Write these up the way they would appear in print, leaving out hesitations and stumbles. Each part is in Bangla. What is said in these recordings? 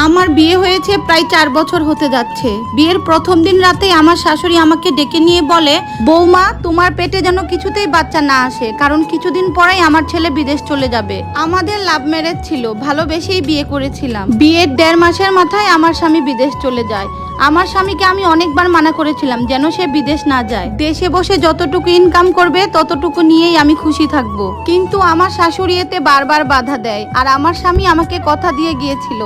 আমার বিয়ে হয়েছে প্রায় 4 বছর হতে যাচ্ছে। বিয়ের প্রথম দিন রাতে আমার শাশুড়ি আমাকে ডেকে নিয়ে বলে, বৌমা তোমার পেটে যেন কিছুতেই বাচ্চা না আসে, কারণ কিছুদিন পরেই আমার ছেলে বিদেশ চলে যাবে। আমাদের লাভ ম্যারেজ ছিল, ভালোবেসেই বিয়ে করেছিলাম। বিয়ের 1.5 মাসের মাথায় আমার স্বামী বিদেশ চলে যায়। আমার স্বামীকে আমি অনেকবার মানা করেছিলাম যেন সে বিদেশ না যায়, দেশে বসে যতটুকু ইনকাম করবে ততটুকু নিয়েই আমি খুশি থাকবো। কিন্তু আমার শাশুড়ি এতে বারবার বাধা দেয়, আর আমার স্বামী আমাকে কথা দিয়ে গিয়েছিল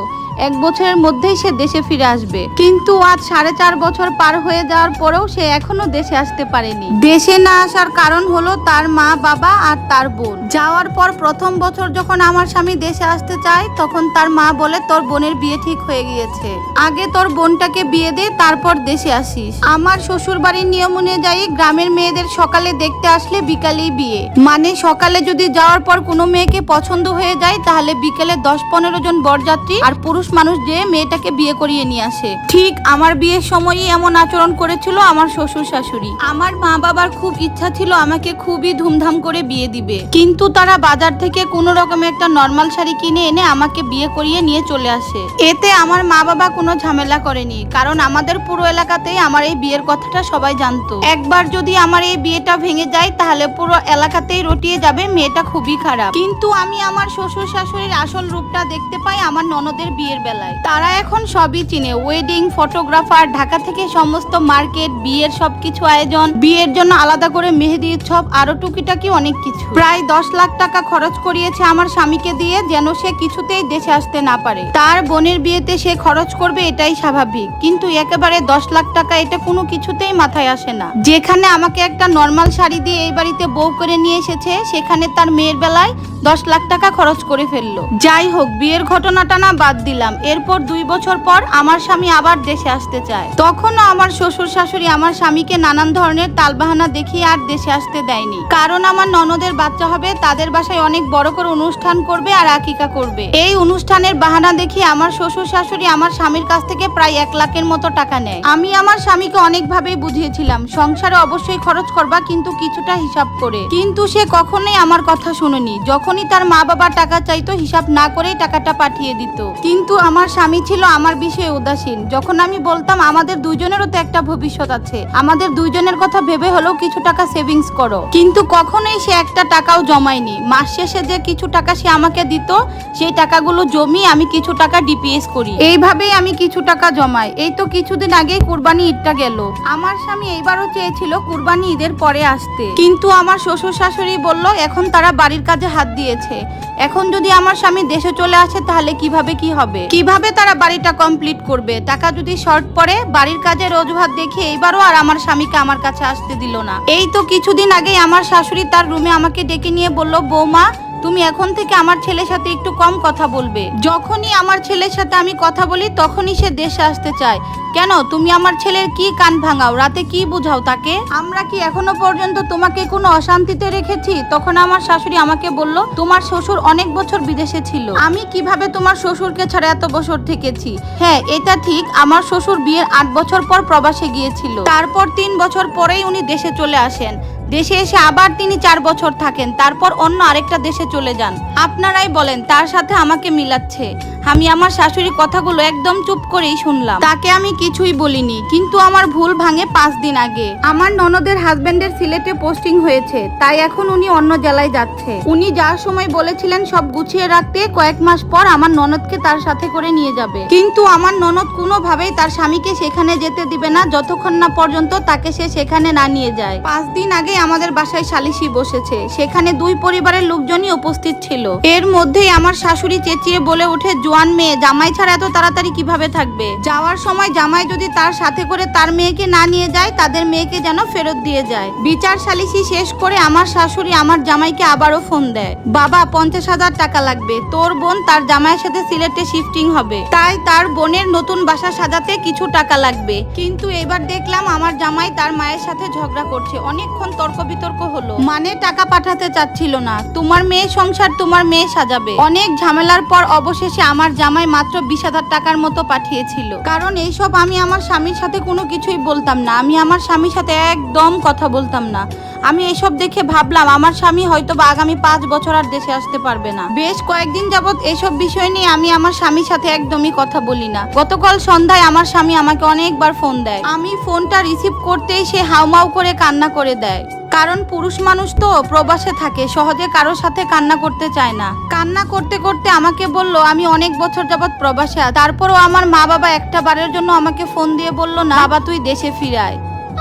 1 বছরের মধ্যেই সে দেশে ফিরে আসবে। কিন্তু আজ 4.5 বছর পার হয়ে যাওয়ার পরেও সে এখনো দেশে আসতে পারেনি। দেশে না আসার কারণ হলো তার মা বাবা আর তার বোন। যাওয়ার পর প্রথম বছর যখন আমার স্বামী দেশে আসতে চায়, তখন তার মা বলে তোর বোনের বিয়ে ঠিক হয়ে গিয়েছে, আগে তোর বোনটাকে বিয়ে দে, তারপর দেশে আসিস। আমার শ্বশুর বাড়ির নিয়ম অনুযায়ী গ্রামের মেয়েদের সকালে দেখতে আসলে বিকালেই বিয়ে, মানে সকালে যদি যাওয়ার পর কোনো মেয়েকে পছন্দ হয়ে যায় তাহলে বিকেলে 10-15 জন বরযাত্রী আর পুরুষ মানুষ যে মেয়েটাকে বিয়ে করিয়ে নিয়ে আসে। ঠিক আমার বিয়ের সময়ই এমন আচরণ করেছিল আমার শ্বশুর শাশুড়ি। আমার মা বাবার খুব ইচ্ছা ছিল আমাকে খুবই ধুমধাম করে বিয়ে দিবে, কিন্তু তারা বাজার থেকে কোনো রকমের একটা নর্মাল শাড়ি কিনে এনে আমাকে বিয়ে করিয়ে নিয়ে চলে আসে। এতে আমার মা বাবা কোনো ঝামেলা করেনি, কারণ আমাদের পুরো এলাকাতেই আমার এই বিয়ের কথাটা সবাই জানতো। একবার যদি আমার এই বিয়েটা ভেঙে যায় তাহলে পুরো এলাকাতেই রটিয়ে যাবে মেয়েটা খুবই খারাপ। কিন্তু আমি আমার শ্বশুর শাশুড়ির আসল রূপটা দেখতে পাই আমার ননদের বিয়ের বেলায়। তারা এখন সবই চিনে, ওয়েডিং ফটোগ্রাফার, ঢাকা থেকে সমস্ত মার্কেট, বিয়ের সবকিছু আয়োজন, বিয়ের জন্য আলাদা করে মেহেদি উৎসব, আরো টুকিটাকি অনেক কিছু। প্রায় 10 লাখ টাকা খরচ করিয়েছে আমার স্বামীকে দিয়ে, যেন সে কিছুতেই দেশে আসতে না পারে। তার বোনের বিয়েতে সে খরচ করবে এটাই স্বাভাবিক, কিন্তু একেবারে 10 লাখ টাকা এটা কোনো কিছুতেই মাথায় আসে না। যেখানে আমাকে একটা নর্মাল শাড়ি দিয়ে এই বাড়িতে বউ করে নিয়ে এসেছে, সেখানে তার মেয়ের বেলায় 10 লাখ টাকা খরচ করে ফেললো। যাই হোক, বিয়ের ঘটনাটা না বাদ দিলাম। এরপর 2 বছর পর আমার স্বামী আবার দেশে আসতে চায়। তখনও আমার শ্বশুর শাশুড়ি আমার স্বামীকে নানান ধরনের তালবাহানা দেখিয়ে আর দেশে আসতে দেয়নি, কারণ আমার ননদের বাচ্চা হবে, তাদের বাসায় অনেক বড় করে অনুষ্ঠান করবে আর আকিকা করবে। এই অনুষ্ঠানের বাহানা দেখিয়ে আমার শ্বশুর শাশুড়ি আমার স্বামীর কাছ থেকে প্রায় 1 লাখের মতো টাকা নেয়। আমি আমার স্বামীকে অনেকভাবেই বুঝিয়েছিলাম সংসারে অবশ্যই খরচ করবা, কিন্তু কিছুটা হিসাব করে, কিন্তু সে কখনোই আমার কথা শুনেনি। যখনই তার মা বাবা টাকা চাইতো হিসাব না করেই টাকাটা পাঠিয়ে দিত। কিন্তু আমার স্বামী ছিল আমার বিষয়ে উদাসীন। যখন আমি বলতাম আমাদের দুইজনেরও তো একটা ভবিষ্যৎ আছে, আমাদের দুইজনের কথা ভেবে হলেও কিছু টাকা সেভিংস করো, কিন্তু কখনোই সে একটা টাকাও জমায়নি। মাস শেষে যে কিছু টাকা সে আমাকে দিত, সেই টাকাগুলো জমিয়ে আমি কিছু টাকা ডিপিএস করি। এইভাবেই আমি কিছু টাকা জমাই। এই তো কিছুদিন আগেই কুরবানি ঈদটা গেল। আমার স্বামী এইবারও চেয়েছিল কুরবানি ঈদের পরে আসতে, কিন্তু আমার শ্বশুর শাশুড়ি বলল এখন তারা বাড়ির কাজে হাত দিয়েছে, এখন যদি আমার স্বামী দেশে চলে আসে তাহলে কিভাবে কি হবে, কিভাবে তারা বাড়িটা কমপ্লিট করবে। টাকা যদি শর্ট পড়ে, বাড়ির কাজের অজুহাত দেখে এইবারও আর আমার স্বামীকে আমার কাছে আসতে দিল না। এই তো কিছুদিন আগে আমার শাশুড়ি তার রুমে আমাকে ডেকে নিয়ে বলল, বৌমা তুমি এখন থেকে আমার ছেলের সাথে একটু কম কথা বলবে। যখনই আমার ছেলের সাথে আমি কথা বলি তখনই সে দেশে আসতে চায়। কেন তুমি আমার ছেলের কি কান ভাঙাও, রাতে কি বুঝাও তাকে? আমরা কি এখনো পর্যন্ত তোমাকে কোনো অশান্তিতে রেখেছি? তখন আমার শাশুড়ি আমাকে বলল, তোমার শ্বশুর অনেক বছর বিদেশে ছিল, আমি কিভাবে তোমার শ্বশুরকে ছাড়া এত বছর থেকেছি। হ্যাঁ এটা ঠিক, আমার শ্বশুর বিয়ের 8 বছর পর প্রবাসে গিয়েছিল, তারপর 3 বছর পরেই উনি দেশে চলে আসেন। দেশে এসে আবার তিনি 4 বছর থাকেন, তারপর অন্য আরেকটা দেশে চলে যান। আপনারাই বলেন তার সাথে আমাকে মিলাচ্ছে। আমি আমার শাশুড়ির কথাগুলো একদম চুপ করেই শুনলাম, তাকে আমি কিছুই বলিনি। কিন্তু আমার ভুল ভাঙে 5 দিন আগে। আমার ননদের হাজবেন্ডের সিলেটে পোস্টিং হয়েছে, তাই এখন উনি অন্য জেলায় যাচ্ছে। উনি যাওয়ার সময় বলেছিলেন সব গুছিয়ে রাখতে, কয়েক মাস পর আমার ননদকে তার সাথে করে নিয়ে যাবে। কিন্তু আমার ননদ কোনোভাবেই তার স্বামীকে সেখানে যেতে দিবে না যতক্ষণ না পর্যন্ত তাকে সে সেখানে না নিয়ে যায়। 5 দিন আগে আমাদের বাসায় সালিশি বসেছে, সেখানে 2 পরিবারের লোকজনই উপস্থিত ছিল। এর মধ্যেই আমার শাশুড়ি চেঁচিয়ে বলে ওঠে, জোয়ান মেয়ে জামাই ছাড়া এত তাড়াতাড়ি কিভাবে থাকবে? যাওয়ার সময় জামাই যদি তার সাথে করে তার মেয়েকে না নিয়ে যায়, তাদের মেয়েকে যেন ফেরত দিয়ে যায়। বিচার সালিশি শেষ করে আমার শাশুড়ি আমার জামাইকে আবারও ফোন দেয়, বাবা 50,000 টাকা লাগবে, তোর বোন তার জামাইয়ের সাথে সিলেটে শিফটিং হবে, তাই তার বোনের নতুন বাসা সাজাতে কিছু টাকা লাগবে। কিন্তু এবার দেখলাম আমার জামাই তার মায়ের সাথে ঝগড়া করছে, অনেকক্ষণ তর্ক বিতর্ক হলো, মানে টাকা পাঠাতে চাচ্ছিল না। তোমার মেয়ে সংসার তোমার মেয়ে সাজাবে। অনেক ঝামেলার পর অবশেষে আমার আমার জামাই মাত্র 20,000 টাকার মতো পাঠিয়েছিল। কারণ এইসব আমি আমার স্বামীর সাথে কোনো কিছুই বলতাম না, আমি আমার স্বামীর সাথে একদম কথা বলতাম না। আমি এইসব দেখে ভাবলাম আমার স্বামী হয়তো বা আগামী 5 বছর আর দেশে আসতে পারবে না। বেশ কয়েকদিন যাবত এইসব বিষয় নিয়ে আমি আমার স্বামীর সাথে একদমই কথা বলি না। গতকাল সন্ধ্যায় আমার স্বামী আমাকে অনেকবার ফোন দেয়, আমি ফোনটা রিসিভ করতেই সে হাউমাউ করে কান্না করে দেয়। কারণ পুরুষ মানুষ তো প্রবাসে থাকে, সহজে কারোর সাথে কান্না করতে চায় না। কান্না করতে করতে আমাকে বলল আমি অনেক বছর যাবত প্রবাসে আছি, তারপরও আমার মা বাবা একটা বারের জন্য আমাকে ফোন দিয়ে বলল না বাবা তুই দেশে ফিরে আয়।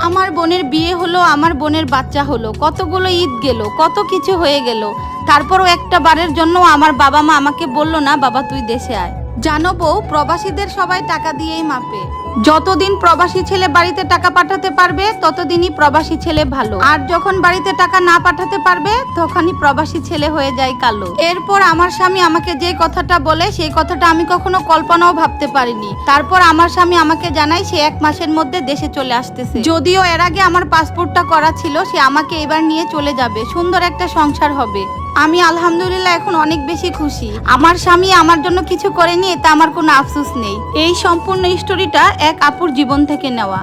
আমার বোনের বিয়ে হলো, আমার বোনের বাচ্চা হলো, কতগুলো ঈদ গেল, কত কিছু হয়ে গেল, তারপরও একটা বারের জন্য আমার বাবা মা আমাকে বলল না বাবা তুই দেশে আয়। জানো বউ, প্রবাসীদের সবাই টাকা দিয়েই মাপে। যতদিন প্রবাসী ছেলে বাড়িতে টাকা পাঠাতে পারবে ততদিনই প্রবাসী ছেলে ভালো, আর যখন বাড়িতে টাকা না পাঠাতে পারবে তখনই প্রবাসী ছেলে হয়ে যায় কালো। এরপর আমার স্বামী আমাকে যে কথাটা বলে সেই কথাটা আমি কখনো কল্পনাও ভাবতে পারিনি। তারপর আমার স্বামী আমাকে জানায় সে 1 মাসের মধ্যে দেশে চলে আসতেছে। যদিও এর আগে আমার পাসপোর্টটা করা ছিল, সে আমাকে এবার নিয়ে চলে যাবে, সুন্দর একটা সংসার হবে। আমি আলহামদুলিল্লাহ এখন অনেক বেশি খুশি। আমার স্বামী আমার জন্য কিছু করেনি, এতে আমার কোনো আফসোস নেই। এই সম্পূর্ণ স্টোরিটা এক আপুর জীবন থেকে নেওয়া।